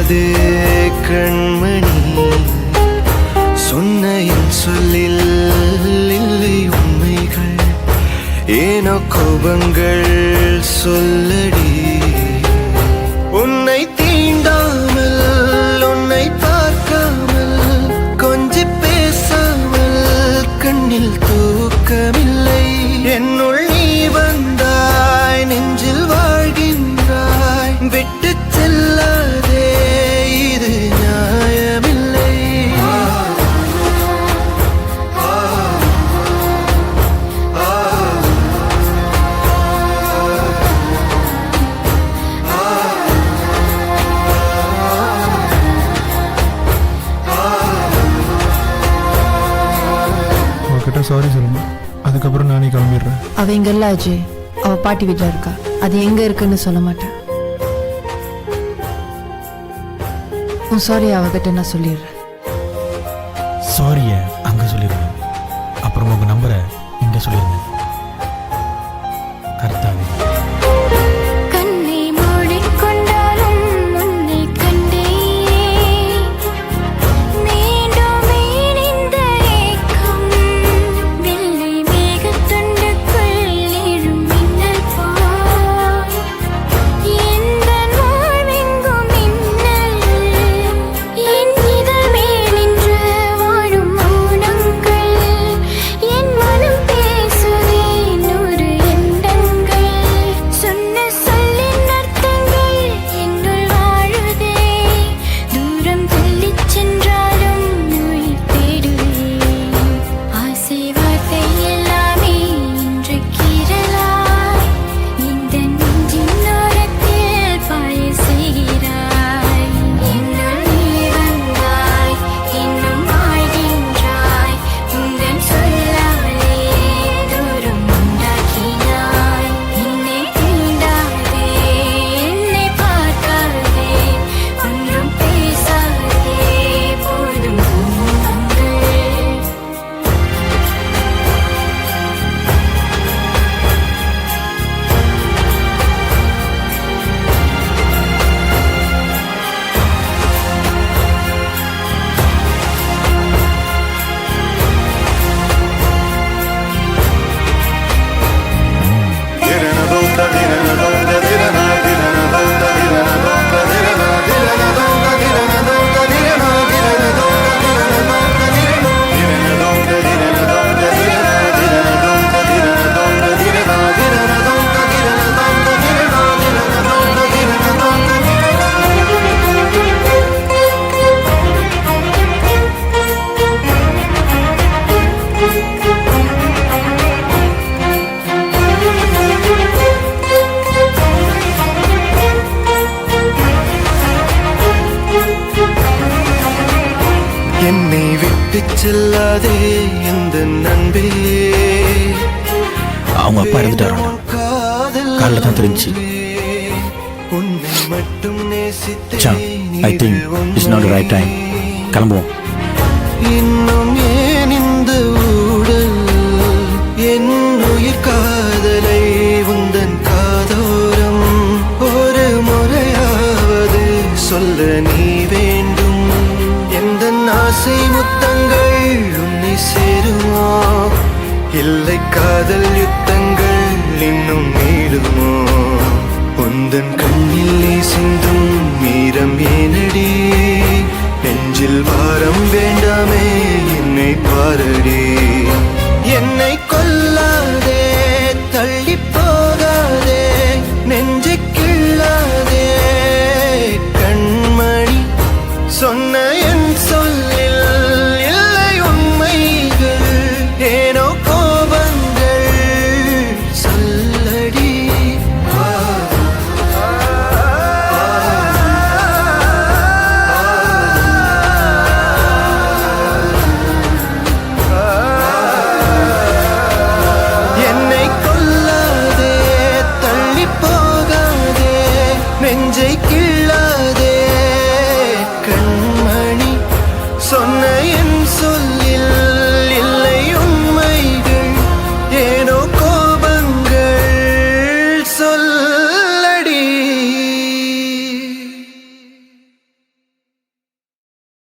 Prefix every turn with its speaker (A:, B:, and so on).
A: உள்ளது கண்மணி, சொன்ன என் சொல்லில் இல்லை உண்மைகள், ஏனோ கோபங்கள் சொல்லடி. உன்னை தீண்டாமல், உன்னை பார்க்காமல், கொஞ்சி பேசாமல் கண்ணில் தூக்கமில்லை. என்னுள் நீ வந்தாய், நெஞ்சில் வாழ்கின்றாய், விட்டு செல்லாதே, இது நியாயமில்லை.
B: அவகிட்ட சாரி சொல்லுங்க, அதுக்கப்புறம் நானே கிளம்பிடுறேன்.
C: அவ இங்க இல்ல அஜய், அவ பாட்டி வீட்டில் இருக்கா. அது எங்க இருக்குன்னு சொல்ல மாட்டேன். உன் சாரி அவகிட்ட நான் சொல்லிடுறேன்.
B: சாரிய அங்க சொல்லிடுங்க, அப்புறம் உங்க நம்பரை இங்க சொல்லிடுங்க. கர்த்தாவே.
A: என்னை விட்டு செல்லாதே எந்த நண்பே.
B: அவங்க அப்பா இறந்துட்டாரா? காலைல தான் தெரிஞ்சு.
A: உன்னை மட்டும்
B: I think it's not the right time. கிளம்புவோம்.
A: இன்னும் ஏன் இந்த ஊடல், என் உயிர் காதலை உந்தன் காதோரம் ஒரு முறையாவது சொல்ல நீ வேண்டும். எந்த ஆசை முத்தங்கள் உன்னை சேருமோ, இல்லை காதல் யுத்தங்கள் இன்னும் நீடுமோ. உந்தன் கண்ணில் நீ சிந்தும் மீரம் ஏனடி, நெஞ்சில் வாரம் வேண்டாமே என்னை பாரடி. என்னை கொல்லாதே, தள்ளி போகாதே, நெஞ்சை கிள்ளாதே கண்மணி, சொன்ன என் சொல்லில் இல்லை உண்மைகள், ஏனோ கோபங்கள் சொல்லடி. என்னை கொல்லாதே, தள்ளி போகாதே, நெஞ்சை கிள்ளாதே கண்மணி, சொன்ன என் சொல்